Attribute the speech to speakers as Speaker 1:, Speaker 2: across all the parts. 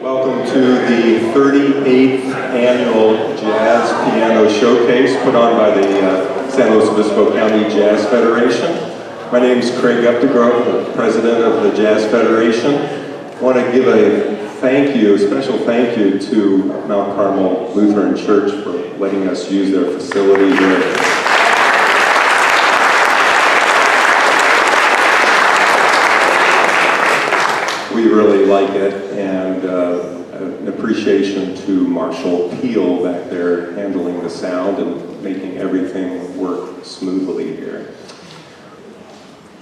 Speaker 1: Welcome to the 38th Annual Jazz Piano Showcase put on by the San Luis Obispo County Jazz Federation. My name is Craig Updegrove, the President of the Jazz Federation. I want to give a special thank you to Mount Carmel Lutheran Church for letting us use their facility here. We really like it, and an appreciation to Marshall Peel back there handling the sound and making everything work smoothly here.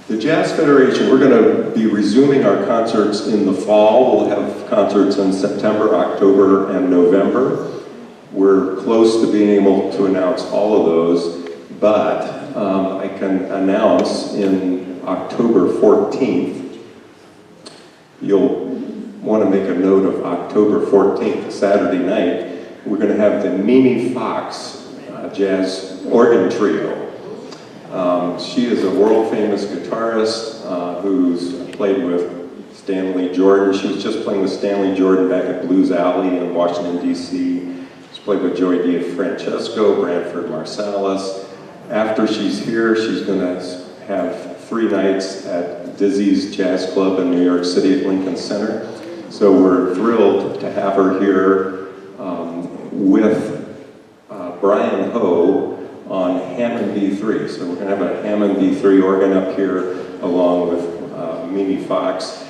Speaker 1: The Jazz Federation, we're going to be resuming our concerts in the fall. We'll have concerts in September, October, and November. We're close to being able to announce all of those, but I can announce in October 14th, you'll want to make a note of October 14th, Saturday night. We're going to have the Mimi Fox Jazz Organ Trio. She is a world-famous guitarist who's played with Stanley Jordan. She was just playing with Stanley Jordan back at Blues Alley in Washington, D.C. She's played with Joey DiFrancesco, Branford Marsalis. After she's here, she's going to have 3 nights at Dizzy's Jazz Club in New York City at Lincoln Center. So we're thrilled to have her here with Brian Ho on Hammond B3. So we're going to have a Hammond B3 organ up here along with Mimi Fox.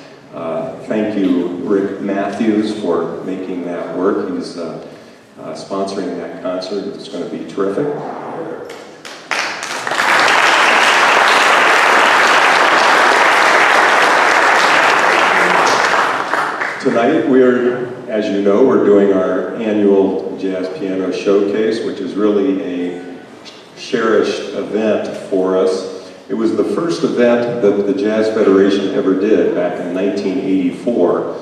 Speaker 1: Thank you, Rick Matthews, for making that work. He's sponsoring that concert. It's going to be terrific. Tonight, as you know, we're doing our annual Jazz Piano Showcase, which is really a cherished event for us. It was the first event that the Jazz Federation ever did back in 1984,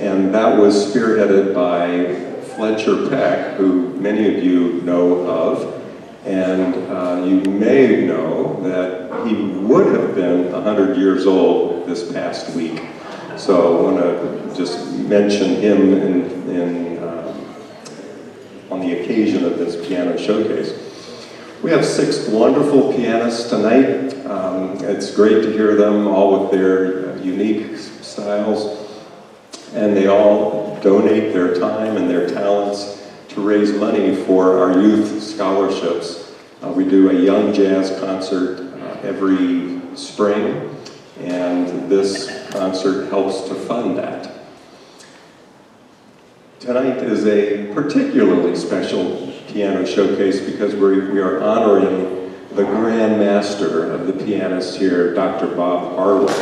Speaker 1: and that was spearheaded by Fletcher Peck, who many of you know of, and you may know that he would have been 100 years old this past week. So I want to just mention him on the occasion of this piano showcase. We have 6 wonderful pianists tonight. It's great to hear them all with their unique styles, and they all donate their time and their talents to raise money for our youth scholarships. We do a young jazz concert every spring, and this concert helps to fund that. Tonight is a particularly special piano showcase because we are honoring the Grand Master of the pianists here, Dr. Bob Harway.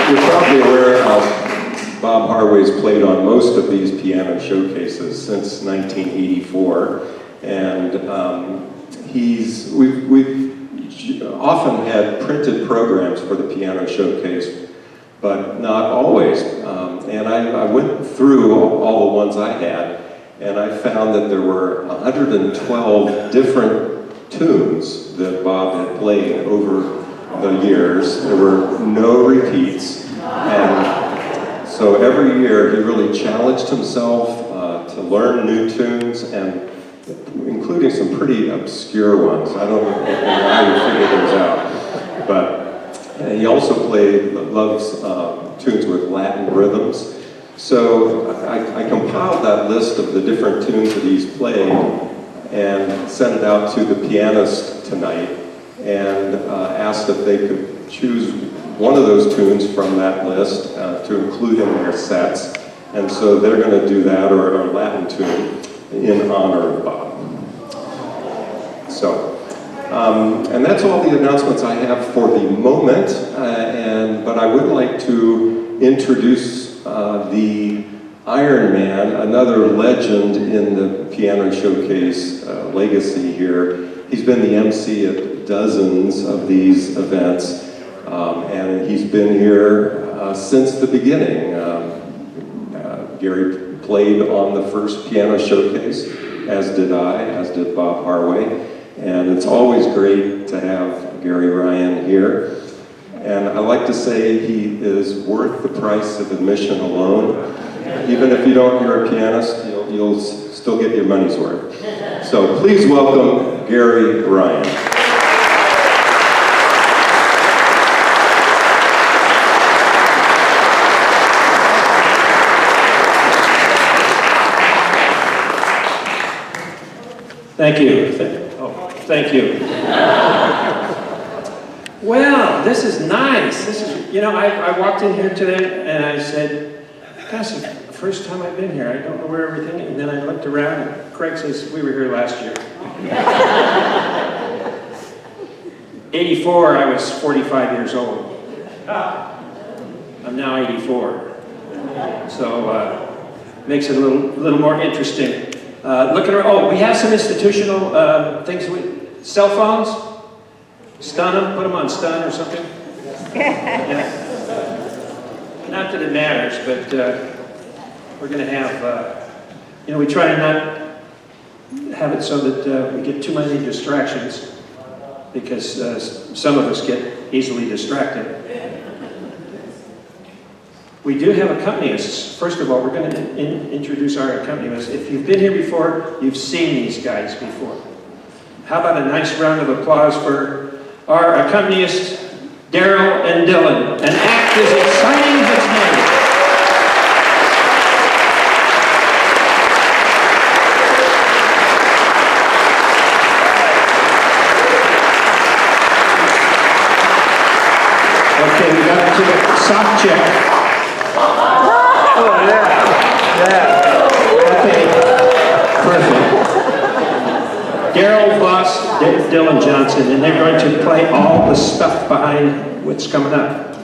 Speaker 1: You're probably aware how Bob Harway's played on most of these piano showcases since 1984, and we've often had printed programs for the piano showcase, but not always. And I went through all the ones I had, and I found that there were 112 different tunes that Bob had played over the years. There were no repeats, and so every year he really challenged himself to learn new tunes, and including some pretty obscure ones. I don't know how you figure those out. But he also loves tunes with Latin rhythms. So I compiled that list of the different tunes that he's played and sent it out to the pianists tonight and asked if they could choose one of those tunes from that list to include in their sets. And so they're going to do that, or a Latin tune, in honor of Bob. So, and that's all the announcements I have for the moment, but I would like to introduce the Iron Man, another legend in the Piano Showcase legacy here. He's been the MC at dozens of these events, and he's been here since the beginning. Gary played on the first piano showcase, as did I, as did Bob Harway. And it's always great to have Gary Ryan here. And I like to say he is worth the price of admission alone. Even if you don't hear a pianist, you'll still get your money's worth. So please welcome Gary Ryan.
Speaker 2: Thank you. Thank you. Well, this is nice. This is, you know, I walked in here today and I said, gosh, the first time I've been here. I don't know where everything is. And then I looked around and Craig says, we were here last year. 84, I was 45 years old. I'm now 84. So, makes it a little more interesting. Looking around, oh, we have some institutional things. Cell phones? Stun them? Put them on stun or something? Yeah. Not that it matters, but we're going to have, you know, we try to not have it so that we get too many distractions because some of us get easily distracted. We do have accompanists. First of all, we're going to introduce our accompanist. If you've been here before, you've seen these guys before. How about a nice round of applause for our accompanist, Darrell and Dylan. An act as exciting as its name. Okay, we got to the soft check. Okay, perfect. Darrell Voss, Dylan Johnson, and they're going to play all the stuff behind what's coming up.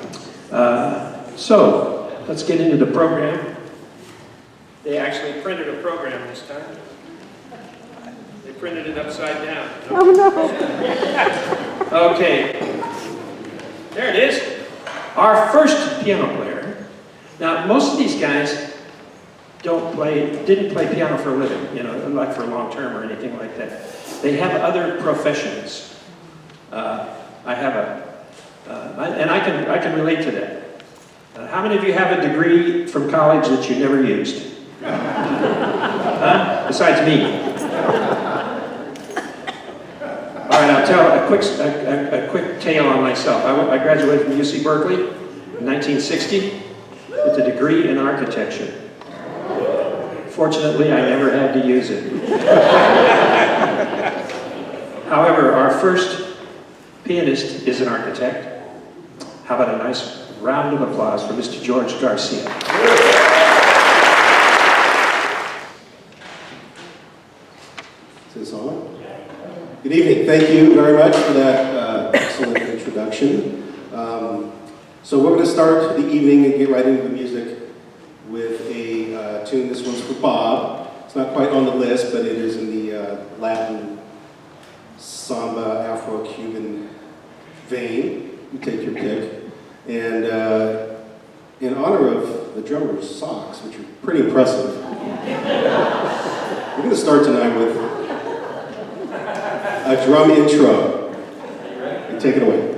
Speaker 2: So, let's get into the program. They actually printed a program this time. They printed it upside down.
Speaker 3: Oh no!
Speaker 2: Okay, there it is. Our first piano player. Now, most of these guys didn't play piano for a living, you know, like for long term or anything like that. They have other professions. And I can relate to that. How many of you have a degree from college that you never used? Besides me. All right, I'll tell a quick tale on myself. I graduated from UC Berkeley in 1960 with a degree in architecture. Fortunately, I never had to use it. However, our first pianist is an architect. How about a nice round of applause for Mr. George Garcia.
Speaker 4: Is this on? Good evening. Thank you very much for that excellent introduction. So we're going to start the evening and get right into the music with a tune. This one's for Bob. It's not quite on the list, but it is in the Latin samba, Afro-Cuban vein. You take your pick. And in honor of the drummer's socks, which are pretty impressive, we're going to start tonight with a drum intro. And take it away.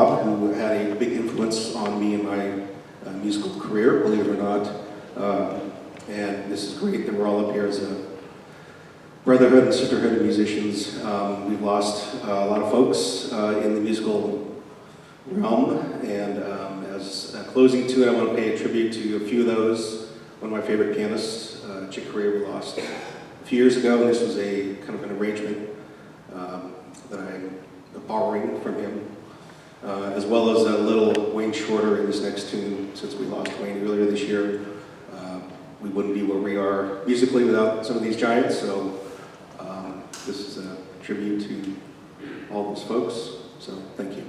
Speaker 4: Bob, who had a big influence on me in my musical career, believe it or not. And this is great that we're all up here as a brotherhood and sisterhood of musicians. We've lost a lot of folks in the musical realm, and as a closing tune, I want to pay a tribute to a few of those. One of my favorite pianists, Chick Corea, we lost a few years ago, and this was a kind of an arrangement that I'm borrowing from him, as well as a little Wayne Shorter in this next tune. Since we lost Wayne earlier this year, we wouldn't be where we are musically without some of these giants, so this is a tribute to all those folks, so thank you.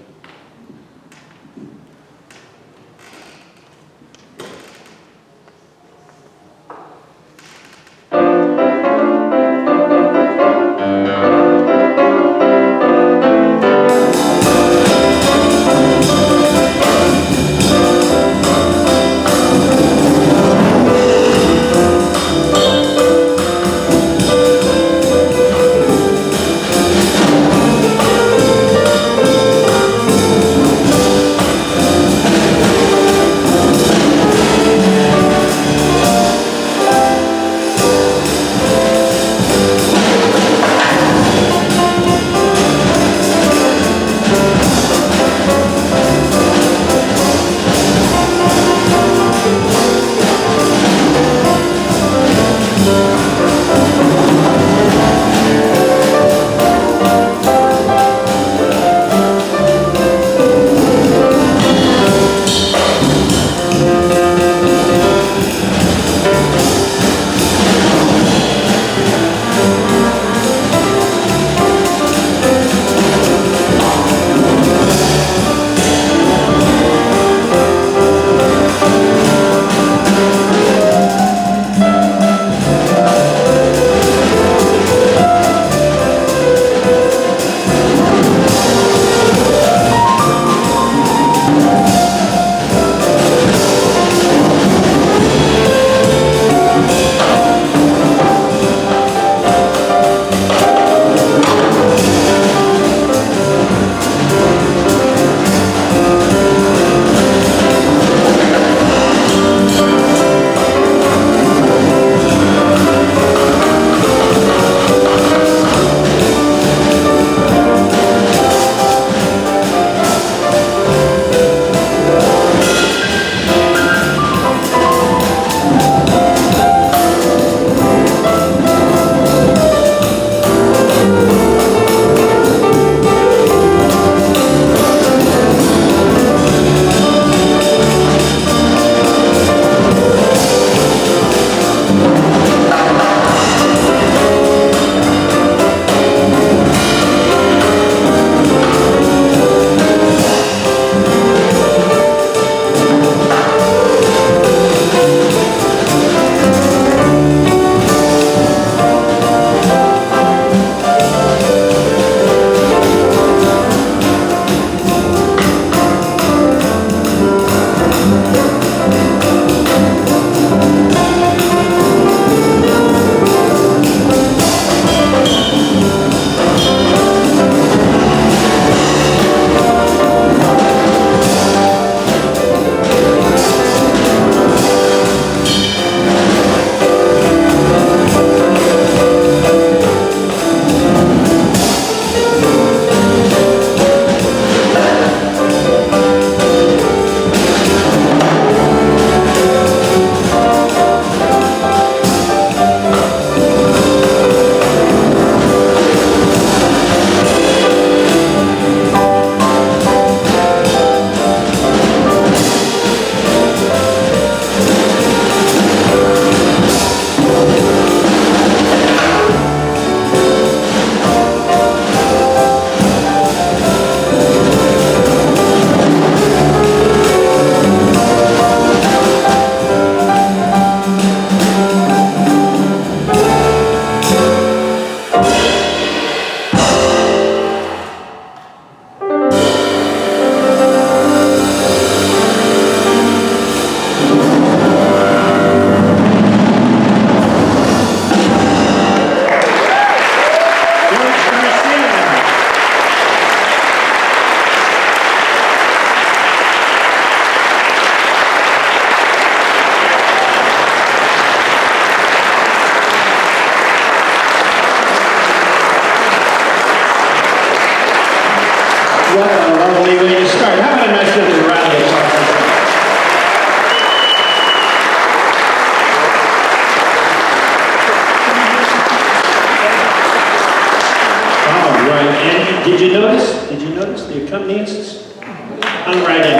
Speaker 2: rain.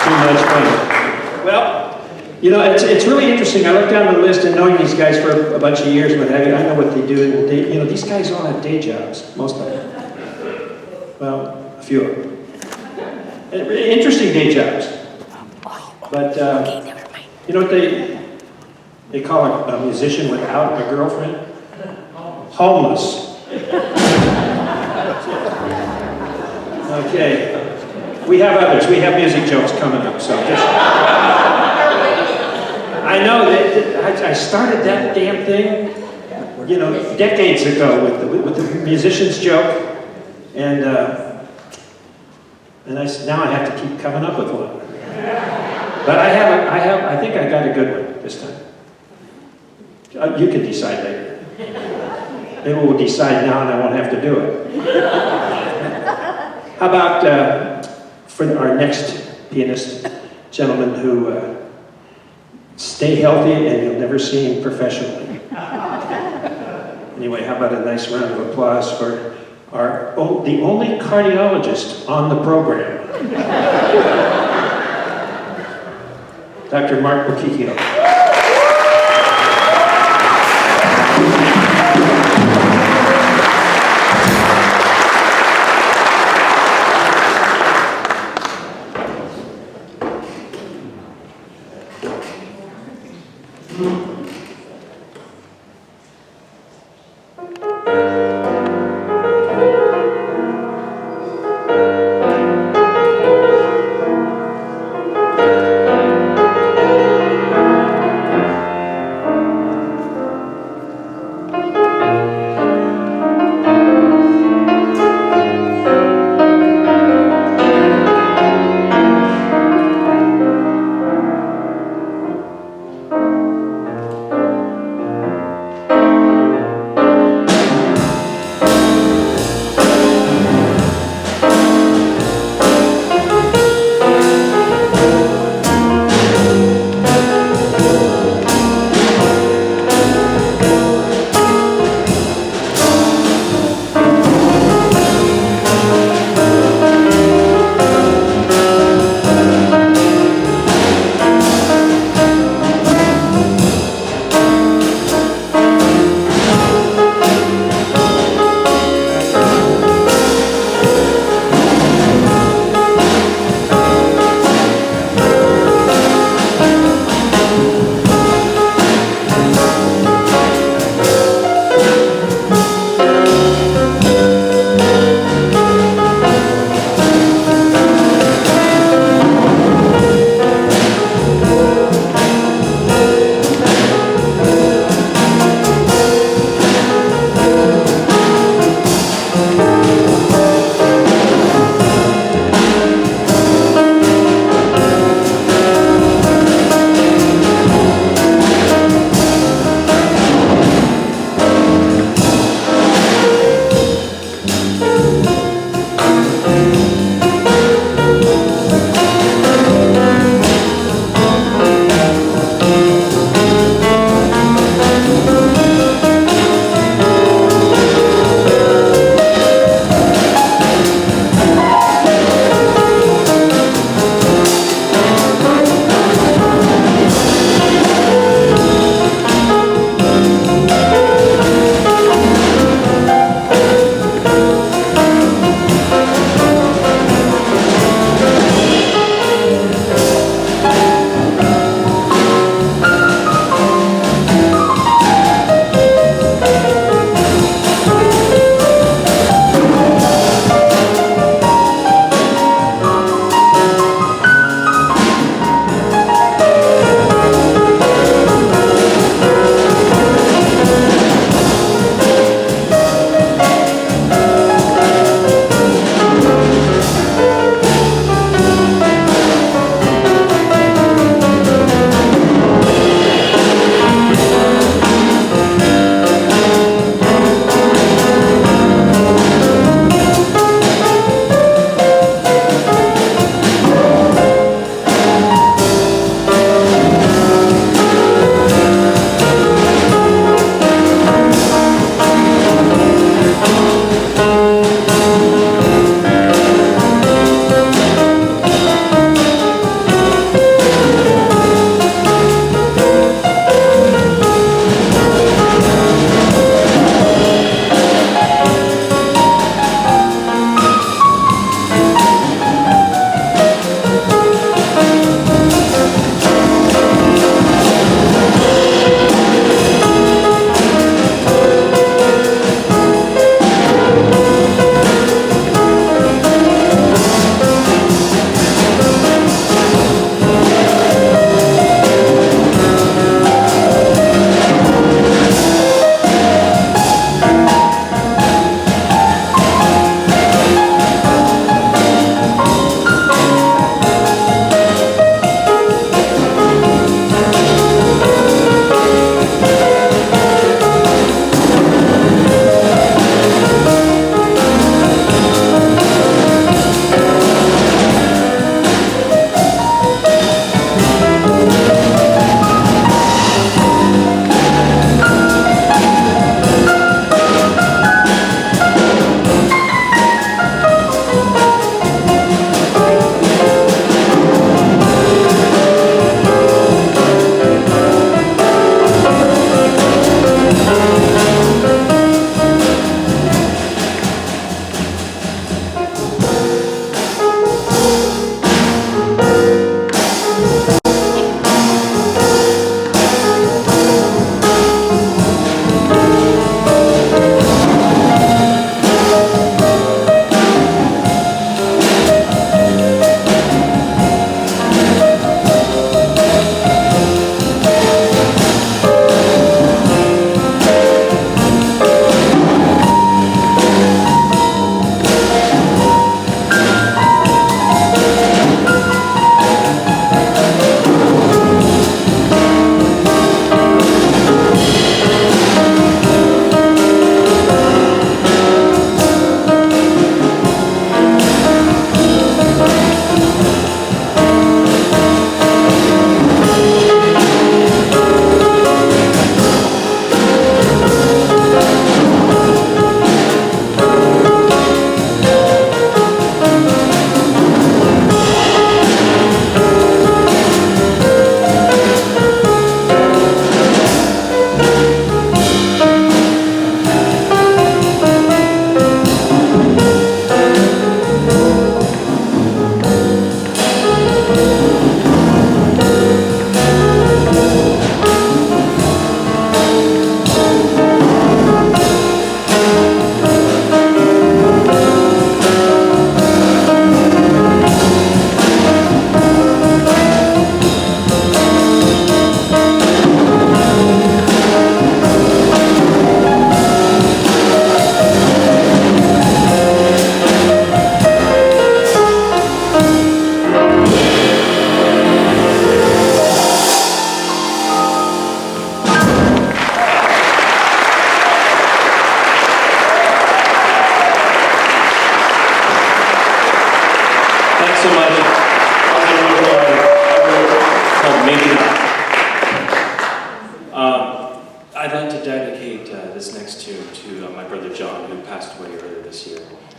Speaker 2: Too much fun. Well, you know, it's really interesting. I looked down the list and knowing these guys for a bunch of years, what have you, I know what they do. And they, you know, these guys all have day jobs, most of them. Well, a few of them. And interesting day jobs. But, you know what they call a musician without a girlfriend? Homeless. Okay. We have others. We have music jokes coming up, so just... I know that I started that damn thing, you know, decades ago with the musician's joke, and now I have to keep coming up with one. But I think I got a good one this time. You can decide later. Maybe we'll decide now and I won't have to do it. How about for our next pianist, gentleman who stay healthy and you'll never see him professionally. Anyway, how about a nice round of applause for the only cardiologist on the program. Dr. Mark Bocchicchio.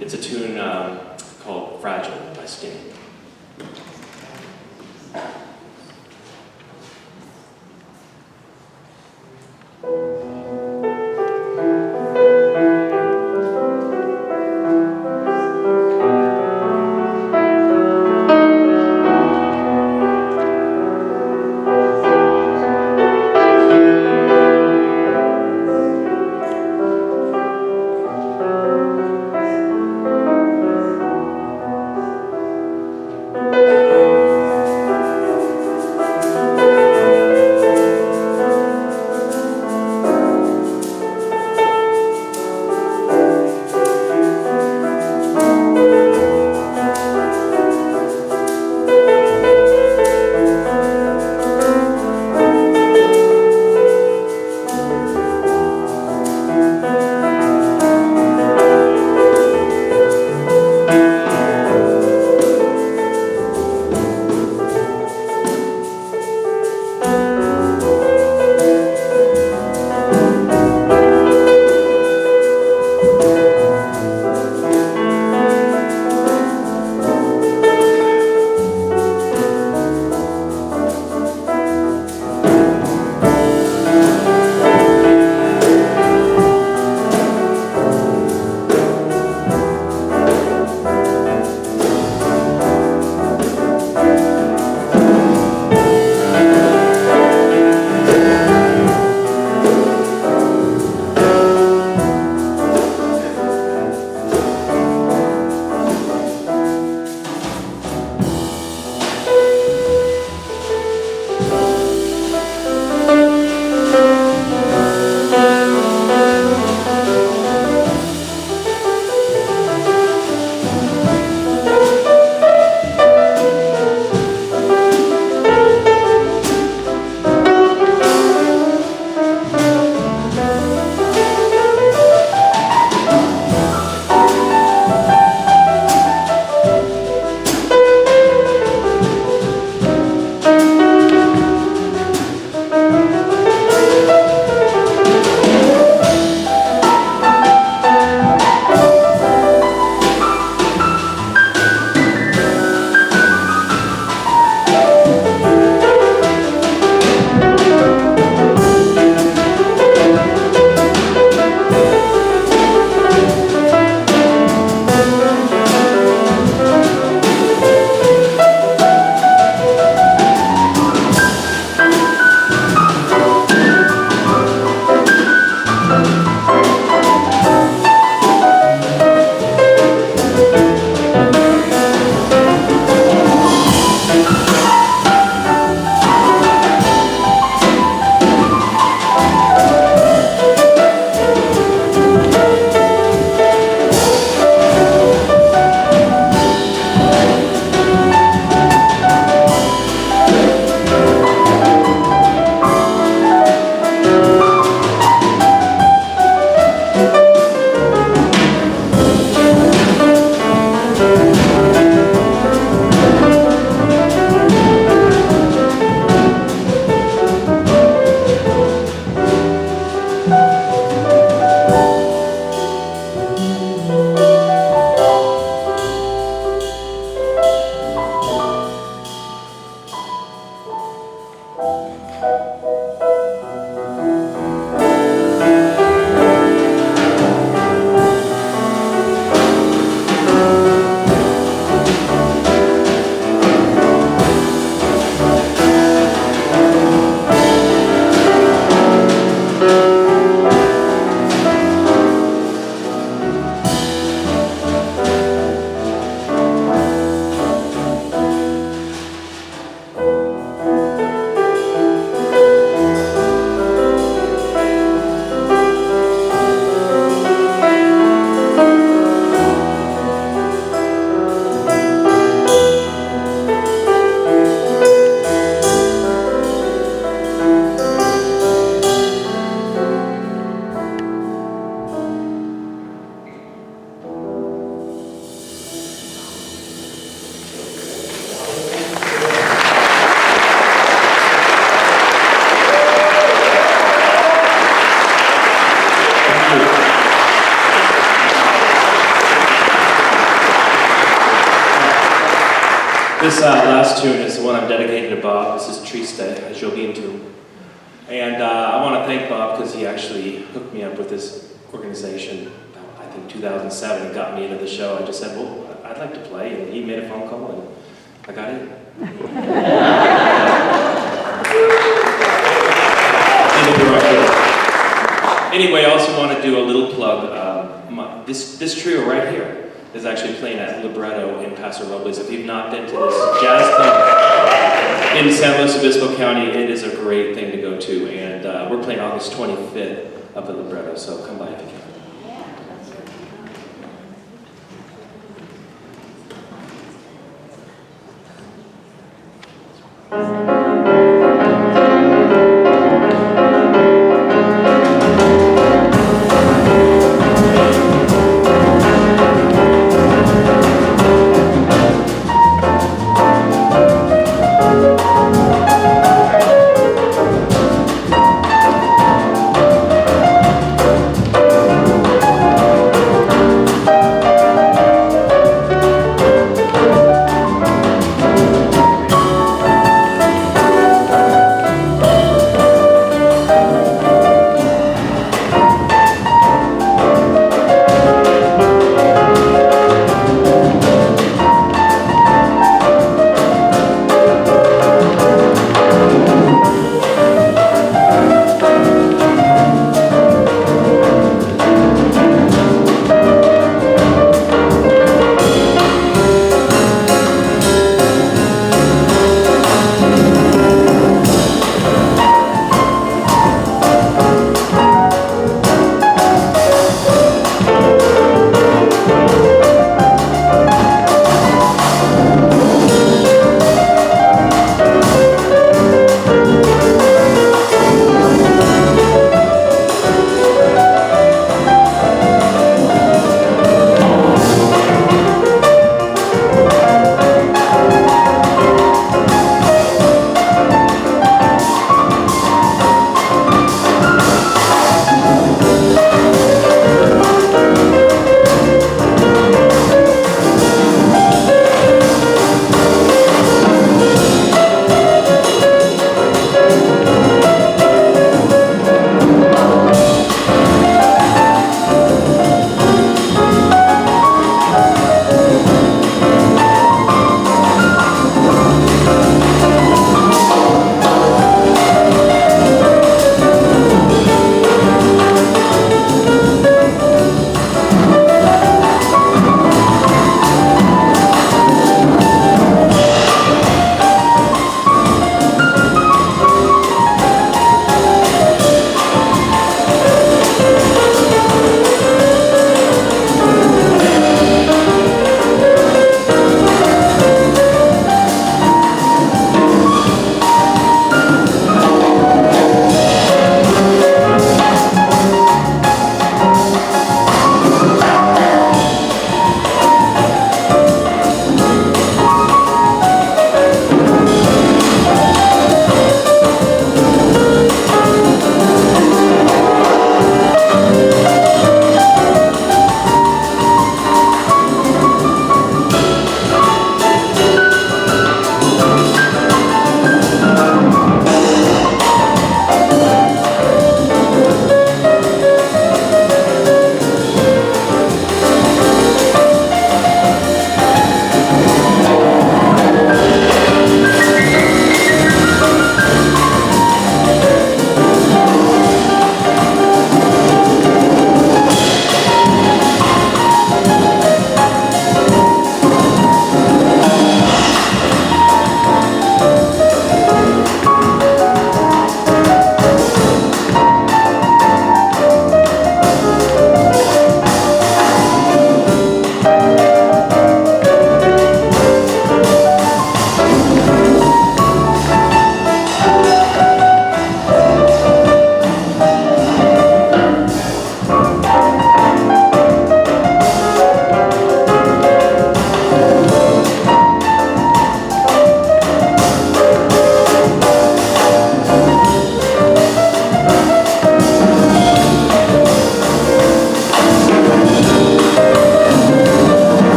Speaker 5: It's a tune called Fragile by Sting. This last tune is the one I'm dedicating to Bob. This is Triste, a Jobim tune. And I want to thank Bob because he actually hooked me up with this organization, I think 2007. He got me into the show. I just said, well, I'd like to play. And he made a phone call and I got in. And the director. Anyway, I also want to do a little plug. This trio right here is actually playing at Libretto in Paso Robles. If you've not been to this jazz club in San Luis Obispo County, it is a great thing to go to. And we're playing August 25th up at Libretto, so come by if you can.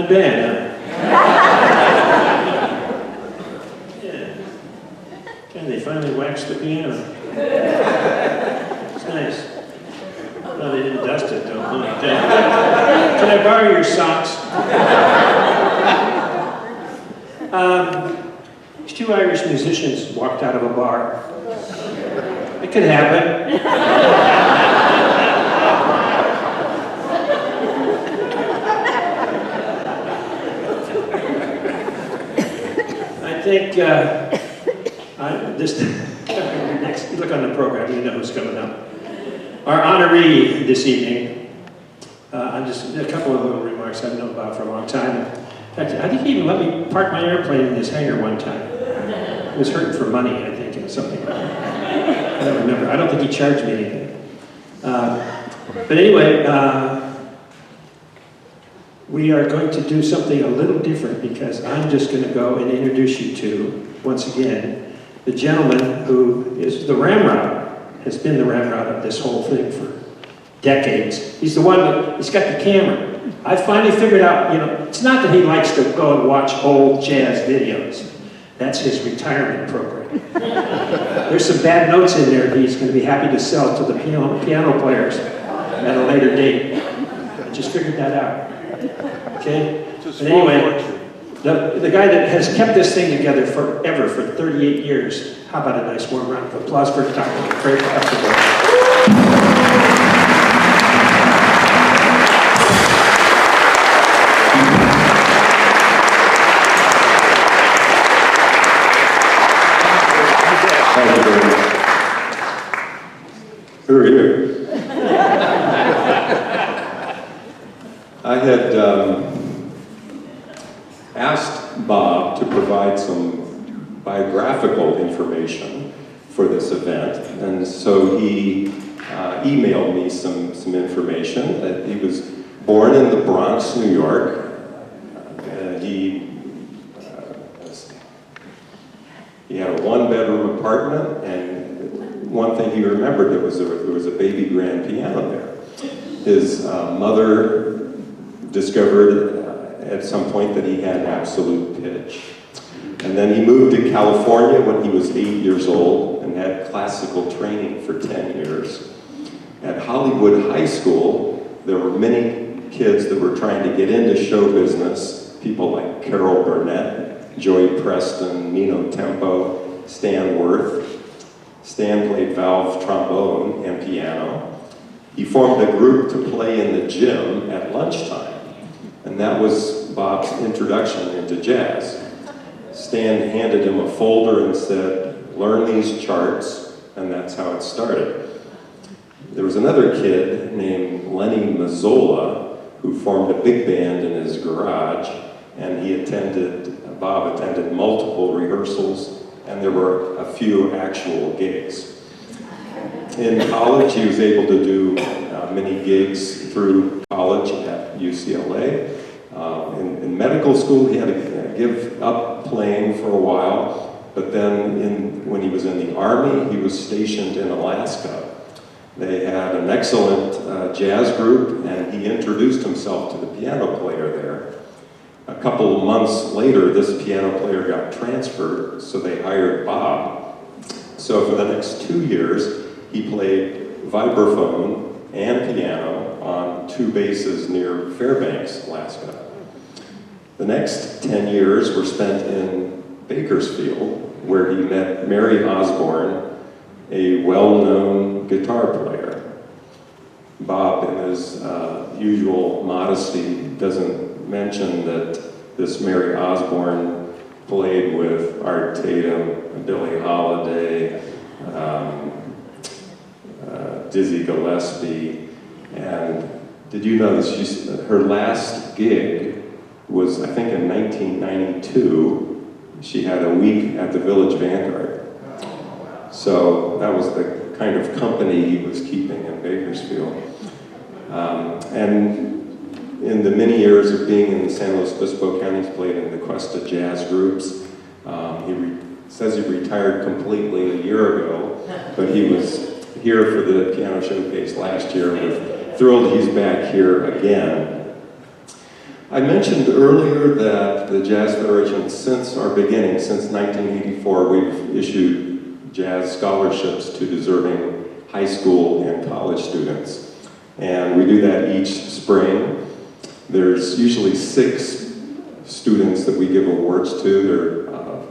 Speaker 2: good band, huh? Yeah. Okay, they finally waxed the piano. It's nice. No, they didn't dust it, though. Okay. Can I borrow your socks? These two Irish musicians walked out of a bar. It could happen. I think this next look on the program, you know who's coming up. Our honoree this evening. I'm just a couple of little remarks I've known about for a long time. In fact, I think he even let me park my airplane in his hangar one time. He was hurting for money, I think, or something. I don't remember. I don't think he charged me anything. But anyway, we are going to do something a little different because I'm just going to go and introduce you to, once again, the gentleman who is the ramrod, has been the ramrod of this whole thing for decades. He's the one he's got the camera. I finally figured out, it's not that he likes to go and watch old jazz videos. That's his retirement program. There's some bad notes in there that he's going to be happy to sell to the piano players at a later date. I just figured that out. Okay? But anyway, the guy that has kept this thing together forever, for 38 years, how about a nice warm round of applause for Dr. Craig Otwell.
Speaker 1: Thank you very much. Who are you? I had asked Bob to provide some biographical information for this event, and so he emailed me some information. That he was born in the Bronx, New York. He had a one-bedroom apartment, and one thing he remembered, there was a baby grand piano there. His mother discovered at some point that he had absolute pitch. And then he moved to California when he was 8 years old and had classical training for 10 years. At Hollywood High School, there were many kids that were trying to get into show business, people like Carol Burnett, Joey Preston, Nino Tempo, Stan Worth. Stan played valve trombone and piano. He formed a group to play in the gym at lunchtime, and that was Bob's introduction into jazz. Stan handed him a folder and said, "Learn these charts," and that's how it started. There was another kid named Lenny Mazzola who formed a big band in his garage, and Bob attended multiple rehearsals, and there were a few actual gigs. In college, he was able to do many gigs through college at UCLA. In medical school, he had to give up playing for a while, but then when he was in the Army, he was stationed in Alaska. They had an excellent jazz group, and he introduced himself to the piano player there. A couple of months later, this piano player got transferred, so they hired Bob. So for the next 2 years, he played vibraphone and piano on 2 bases near Fairbanks, Alaska. The next 10 years were spent in Bakersfield, where he met Mary Osborne, a well-known guitar player. Bob, in his usual modesty, doesn't mention that this Mary Osborne played with Art Tatum, Billie Holiday, Dizzy Gillespie, and did you know that her last gig was, I think, in 1992. She had a week at the Village Vanguard. So that was the kind of company he was keeping in Bakersfield. And in the many years of being in San Luis Obispo County, he's played in the Cuesta jazz groups. He says he retired completely a year ago, but he was here for the piano showcase last year. We're thrilled he's back here again. I mentioned earlier that the Jazz Federation, since our beginning, since 1984, we've issued jazz scholarships to deserving high school and college students. And we do that each spring. There's usually 6 students that we give awards to. There are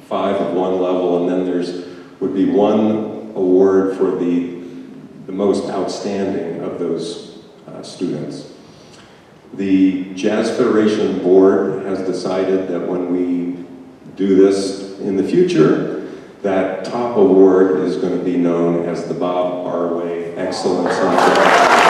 Speaker 1: 5 of one level, and then would be one award for the most outstanding of those students. The Jazz Federation Board has decided that when we do this in the future, that top award is going to be known as the Bob Harway Excellence in Jazz.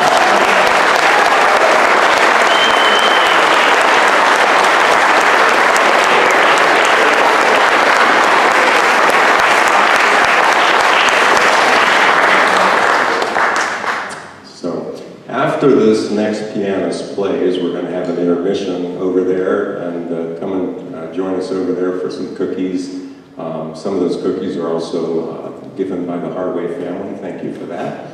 Speaker 1: After this next pianist plays, we're going to have an intermission over there, and come and join us over there for some cookies. Some of those cookies are also given by the Harway family. Thank you for that.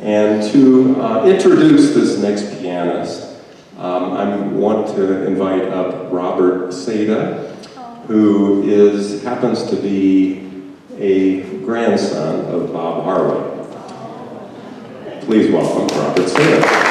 Speaker 1: And to introduce this next pianist, I want to invite up Robert Seda, who happens to be a grandson of Bob Harway. Please welcome Robert Seda.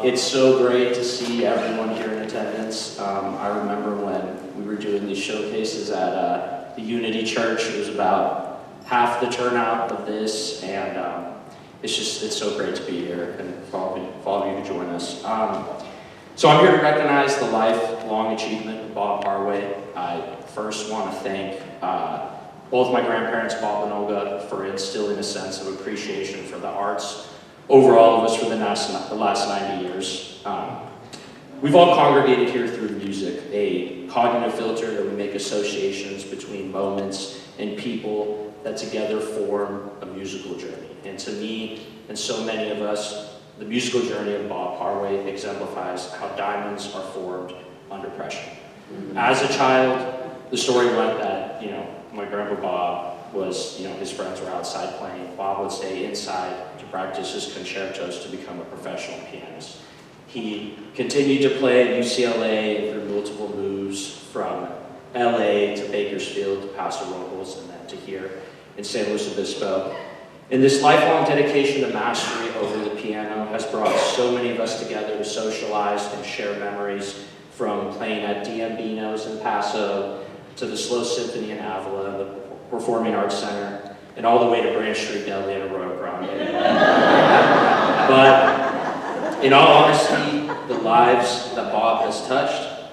Speaker 6: It's so great to see everyone here in attendance. I remember when we were doing these showcases at the Unity Church, it was about half the turnout of this, and it's so great to be here and for all of you to join us. So I'm here to recognize the lifelong achievement of Bob Harway. I first want to thank both my grandparents, Bob and Olga, for instilling a sense of appreciation for the arts over all of us for the last 90 years. We've all congregated here through music, a cognitive filter that we make associations between moments and people that together form a musical journey. And to me, and so many of us, the musical journey of Bob Harway exemplifies how diamonds are formed under pressure. As a child, the story went that, my grandpa Bob was, his friends were outside playing. Bob would stay inside to practice his concertos to become a professional pianist. He continued to play at UCLA through multiple moves from LA to Bakersfield to Paso Robles and then to here in San Luis Obispo. And this lifelong dedication to mastery over the piano has brought so many of us together to socialize and share memories, from playing at Diambino's in Paso to the Slow Symphony in Avila, the Performing Arts Center, and all the way to Branch Street Deli and Arroyo Grande. But in all honesty, the lives that Bob has touched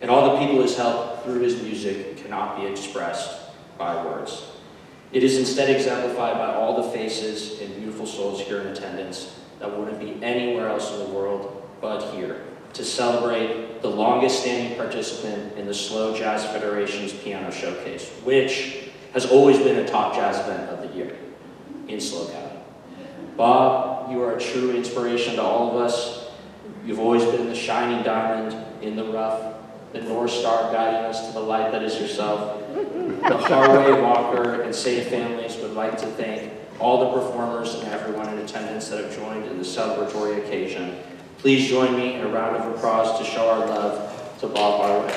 Speaker 6: and all the people he's helped through his music cannot be expressed by words. It is instead exemplified by all the faces and beautiful souls here in attendance that wouldn't be anywhere else in the world but here to celebrate the longest standing participant in the Slow Jazz Federation's Piano Showcase, which has always been a top jazz event of the year in Slow County. Bob, you are a true inspiration to all of us. You've always been the shining diamond in the rough, the North Star guiding us to the light that is yourself. The Harway, Walker, and Seda families would like to thank all the performers and everyone in attendance that have joined in the celebratory occasion. Please join me in a round of applause to show our love to Bob Harway.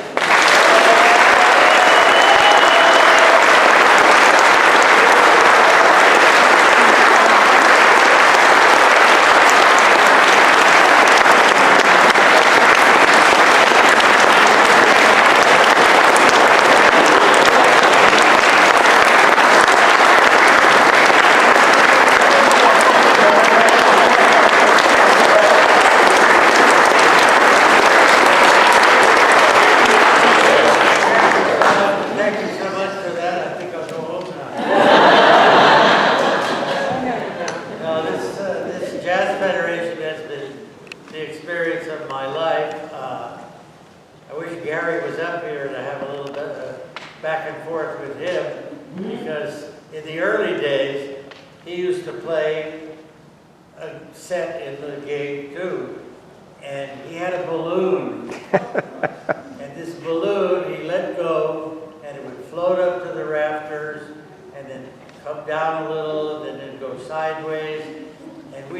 Speaker 3: Down a little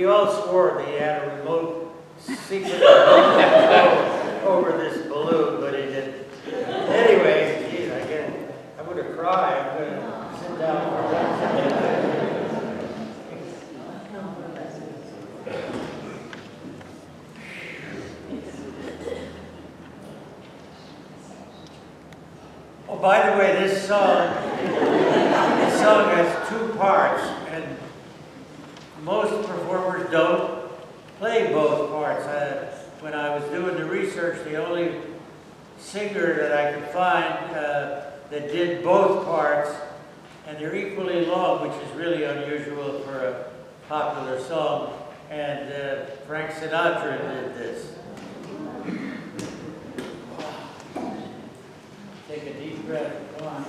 Speaker 3: we all swore that he had a remote secret control over this balloon, but he didn't. Anyways, geez, I'm gonna cry. I'm gonna sit down for a minute. Oh, by the way, this song has two parts, and most performers don't play both parts. When I was doing the research, the only singer that I could find that did both parts, and they're equally long, which is really unusual for a popular song, and Frank Sinatra did this. Take a deep breath. Come on.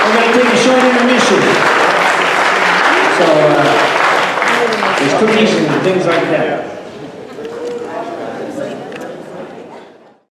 Speaker 2: We're going to take a short intermission. So, there's cookies and things like that.